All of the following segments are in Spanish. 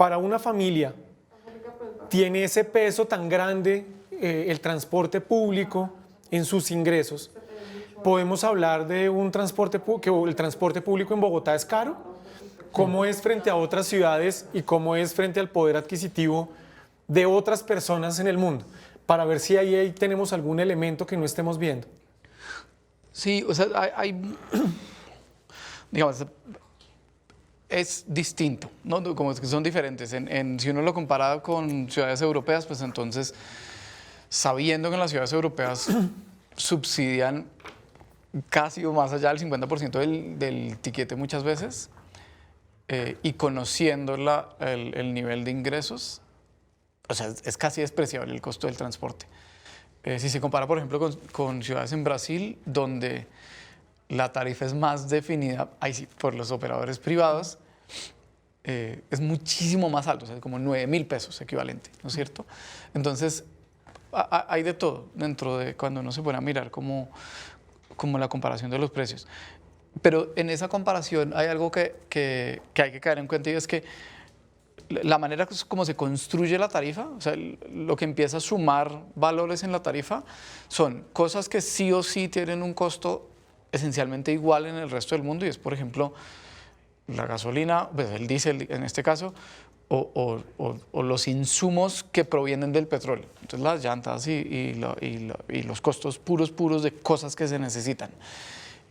para una familia tiene ese peso tan grande el transporte público en sus ingresos, ¿podemos hablar de un transporte que el transporte público en Bogotá es caro? ¿Cómo es frente a otras ciudades y cómo es frente al poder adquisitivo de otras personas en el mundo? Para ver si ahí tenemos algún elemento que no estemos viendo. Sí, o sea, digamos, es distinto, ¿no? Como es que son diferentes. Si uno lo compara con ciudades europeas, pues entonces, sabiendo que en las ciudades europeas subsidian casi o más allá del 50% del tiquete muchas veces, y conociendo el nivel de ingresos, o sea, es casi despreciable el costo del transporte. Si se compara, por ejemplo, con ciudades en Brasil, donde la tarifa es más definida, ahí sí, por los operadores privados, es muchísimo más alto, o sea, como 9.000 pesos equivalente, ¿no es cierto? Entonces, hay de todo dentro de cuando uno se pone a mirar como la comparación de los precios. Pero en esa comparación hay algo que hay que caer en cuenta, y es que la manera como se construye la tarifa, o sea, lo que empieza a sumar valores en la tarifa, son cosas que sí o sí tienen un costo esencialmente igual en el resto del mundo, y es, por ejemplo, la gasolina, pues el diésel en este caso, o los insumos que provienen del petróleo. Entonces, las llantas y los costos puros de cosas que se necesitan.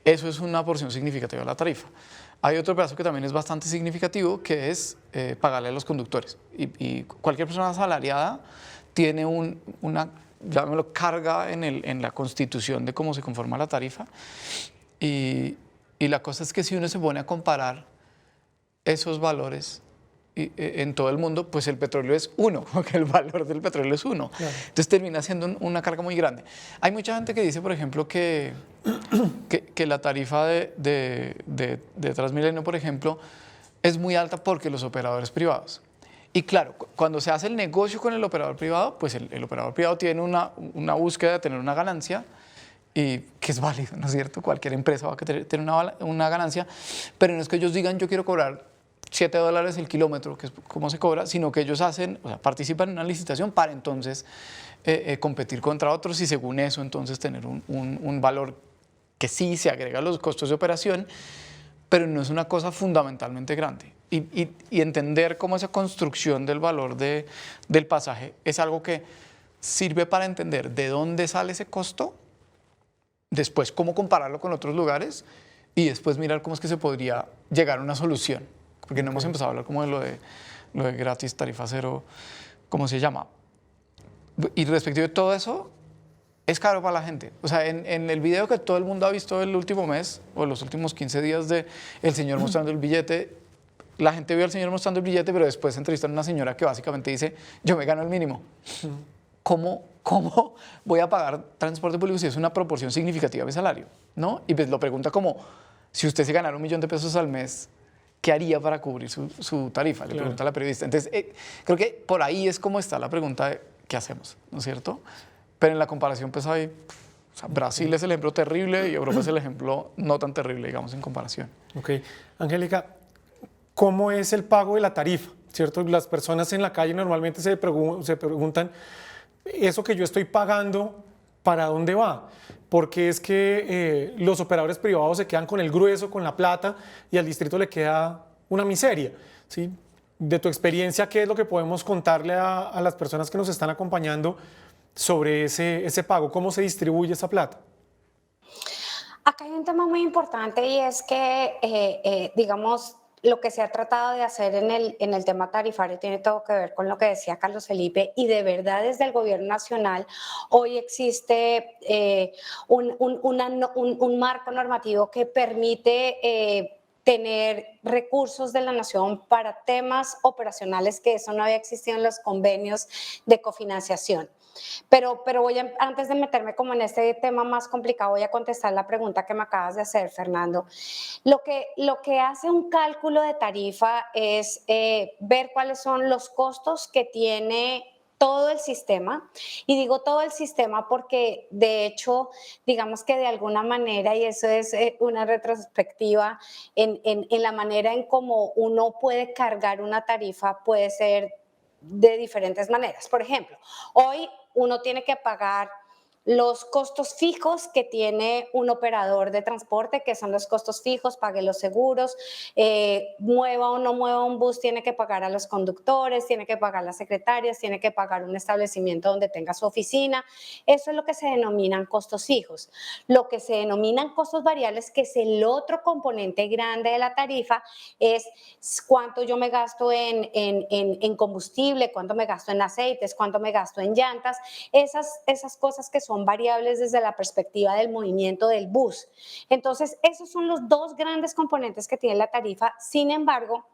Eso es una porción significativa de la tarifa. Hay otro pedazo que también es bastante significativo, que es pagarle a los conductores. Y cualquier persona asalariada tiene una, llamémoslo, carga en la constitución de cómo se conforma la tarifa. Y la cosa es que si uno se pone a comparar esos valores en todo el mundo, pues el petróleo es uno, porque el valor del petróleo es uno. Claro. Entonces termina siendo una carga muy grande. Hay mucha gente que dice, por ejemplo, que la tarifa de Transmilenio, por ejemplo, es muy alta porque los operadores privados. Y claro, cuando se hace el negocio con el operador privado, pues el operador privado tiene una búsqueda de tener una ganancia, y que es válido, ¿no es cierto? Cualquier empresa va a tener una ganancia, pero no es que ellos digan yo quiero cobrar $7 el kilómetro, que es como se cobra, sino que ellos participan en una licitación para entonces competir contra otros, y según eso entonces tener un valor que sí se agrega a los costos de operación, pero no es una cosa fundamentalmente grande. Y entender cómo esa construcción del valor del pasaje es algo que sirve para entender de dónde sale ese costo, después cómo compararlo con otros lugares, y después mirar cómo es que se podría llegar a una solución. Porque no hemos empezado a hablar como de lo de gratis, tarifa cero, ¿cómo se llama? Y respecto de todo eso, es caro para la gente. O sea, en el video que todo el mundo ha visto el último mes, o los últimos 15 días de el señor mostrando el billete, la gente vio al señor mostrando el billete, pero después entrevistan a una señora que básicamente dice, yo me gano el mínimo. ¿Cómo voy a pagar transporte público si es una proporción significativa de mi salario? ¿No? Y pues lo pregunta como, si usted se ganara $1.000.000 al mes, ¿qué haría para cubrir su tarifa? Le pregunta a la periodista. Entonces, creo que por ahí es como está la pregunta de qué hacemos, ¿no es cierto? Pero en la comparación, pues hay, o sea, Brasil es el ejemplo terrible y Europa es el ejemplo no tan terrible, digamos, en comparación. Ok. Angélica, ¿cómo es el pago de la tarifa? ¿Cierto? Las personas en la calle normalmente se preguntan, ¿eso que yo estoy pagando, para dónde va? Porque es que los operadores privados se quedan con el grueso, con la plata, y al distrito le queda una miseria, ¿sí? De tu experiencia, ¿qué es lo que podemos contarle a las personas que nos están acompañando sobre ese pago? ¿Cómo se distribuye esa plata? Acá hay un tema muy importante, y es que, digamos, lo que se ha tratado de hacer en el tema tarifario tiene todo que ver con lo que decía Carlos Felipe, y de verdad desde el gobierno nacional hoy existe un marco normativo que permite tener recursos de la nación para temas operacionales, que eso no había existido en los convenios de cofinanciación. Pero antes de meterme como en este tema más complicado, voy a contestar la pregunta que me acabas de hacer, Fernando. Lo que hace un cálculo de tarifa es ver cuáles son los costos que tiene todo el sistema, y digo todo el sistema porque de hecho, digamos que de alguna manera, y eso es una retrospectiva en la manera en cómo uno puede cargar una tarifa, puede ser de diferentes maneras. Por ejemplo, hoy uno tiene que pagar los costos fijos que tiene un operador de transporte, que son los costos fijos, pague los seguros, mueva o no mueva un bus, tiene que pagar a los conductores, tiene que pagar las secretarias, tiene que pagar un establecimiento donde tenga su oficina. Eso es lo que se denominan costos fijos. Lo que se denominan costos variables, que es el otro componente grande de la tarifa, es cuánto yo me gasto en combustible, cuánto me gasto en aceites, cuánto me gasto en llantas, esas cosas que son variables desde la perspectiva del movimiento del bus. Entonces, esos son los dos grandes componentes que tiene la tarifa. Sin embargo,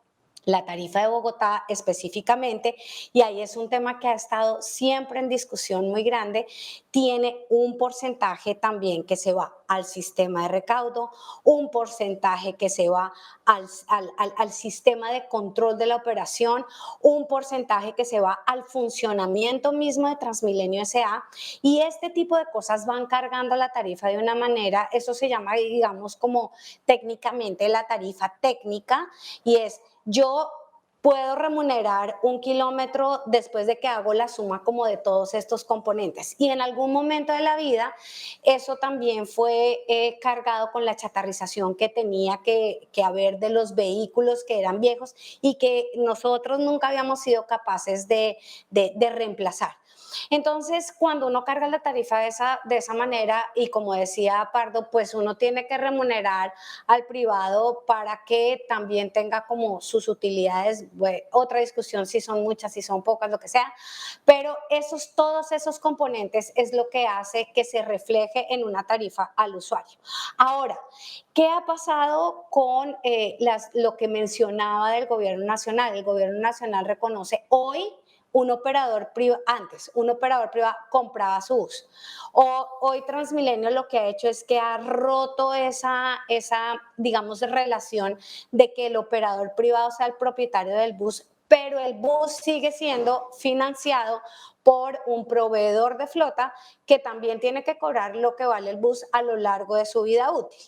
la tarifa de Bogotá específicamente, y ahí es un tema que ha estado siempre en discusión muy grande, tiene un porcentaje también que se va al sistema de recaudo, un porcentaje que se va al sistema de control de la operación, un porcentaje que se va al funcionamiento mismo de Transmilenio S.A. y este tipo de cosas van cargando la tarifa de una manera, eso se llama, digamos, como técnicamente la tarifa técnica, y es yo puedo remunerar un kilómetro después de que hago la suma como de todos estos componentes. Y en algún momento de la vida eso también fue cargado con la chatarrización que tenía que haber de los vehículos que eran viejos y que nosotros nunca habíamos sido capaces de reemplazar. Entonces, cuando uno carga la tarifa de esa manera, y como decía Pardo, pues uno tiene que remunerar al privado para que también tenga como sus utilidades, bueno, otra discusión si son muchas, si son pocas, lo que sea, pero todos esos componentes es lo que hace que se refleje en una tarifa al usuario. Ahora, ¿qué ha pasado con lo que mencionaba del gobierno nacional? El gobierno nacional reconoce hoy un operador privado, antes un operador privado compraba su bus. Hoy Transmilenio lo que ha hecho es que ha roto esa digamos, relación de que el operador privado sea el propietario del bus, pero el bus sigue siendo financiado por un proveedor de flota que también tiene que cobrar lo que vale el bus a lo largo de su vida útil.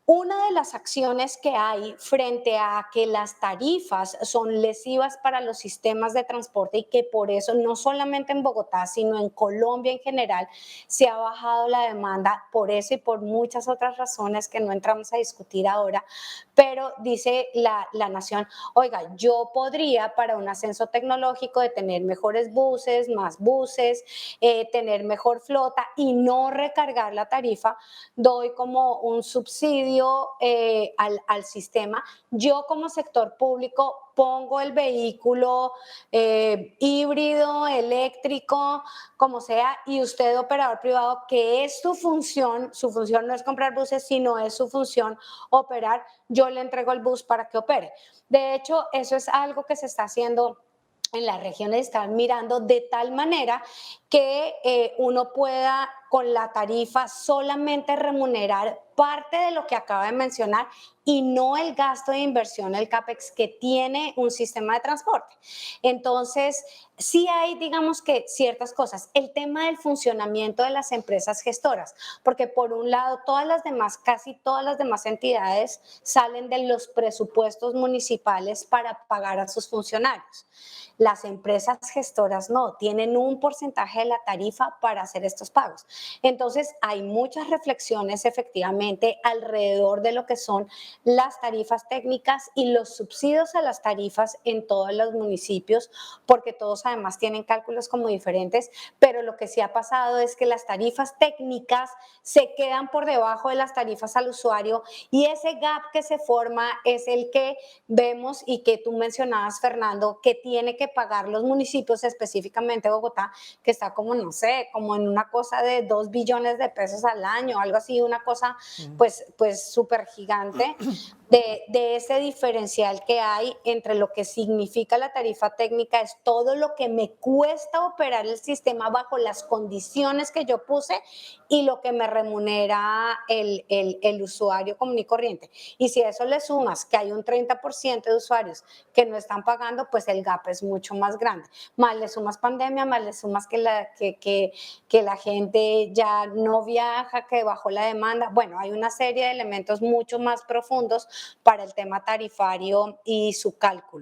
Una de las acciones que hay frente a que las tarifas son lesivas para los sistemas de transporte y que por eso no solamente en Bogotá, sino en Colombia en general, se ha bajado la demanda por eso y por muchas otras razones que no entramos a discutir ahora, pero dice la Nación, oiga, yo podría para un ascenso tecnológico de tener mejores buses, más buses, tener mejor flota y no recargar la tarifa, doy como un subsidio al sistema. Yo como sector público pongo el vehículo híbrido, eléctrico, como sea, y usted, operador privado, que es su función no es comprar buses, sino es su función operar, yo le entrego el bus para que opere. De hecho, eso es algo que se está haciendo en las regiones, están mirando de tal manera que uno pueda con la tarifa solamente remunerar parte de lo que acaba de mencionar y no el gasto de inversión, el CAPEX que tiene un sistema de transporte. Entonces, sí hay, digamos que ciertas cosas. El tema del funcionamiento de las empresas gestoras, porque por un lado casi todas las demás entidades salen de los presupuestos municipales para pagar a sus funcionarios. Las empresas gestoras no, tienen un porcentaje de la tarifa para hacer estos pagos. Entonces, hay muchas reflexiones efectivamente alrededor de lo que son las tarifas técnicas y los subsidios a las tarifas en todos los municipios, porque todos además tienen cálculos como diferentes, pero lo que sí ha pasado es que las tarifas técnicas se quedan por debajo de las tarifas al usuario y ese gap que se forma es el que vemos y que tú mencionabas, Fernando, que tiene que pagar los municipios, específicamente Bogotá, que está como, no sé, como en una cosa de 2 billones de pesos al año, algo así, una cosa pues súper gigante, de ese diferencial que hay entre lo que significa la tarifa técnica, es todo lo que me cuesta operar el sistema bajo las condiciones que yo puse y lo que me remunera el usuario común y corriente. Y si a eso le sumas que hay un 30% de usuarios que no están pagando, pues el gap es mucho más grande. Más le sumas pandemia, más le sumas que la gente ya no viaja, que bajó la demanda. Bueno, hay una serie de elementos mucho más profundos para el tema tarifario y su cálculo.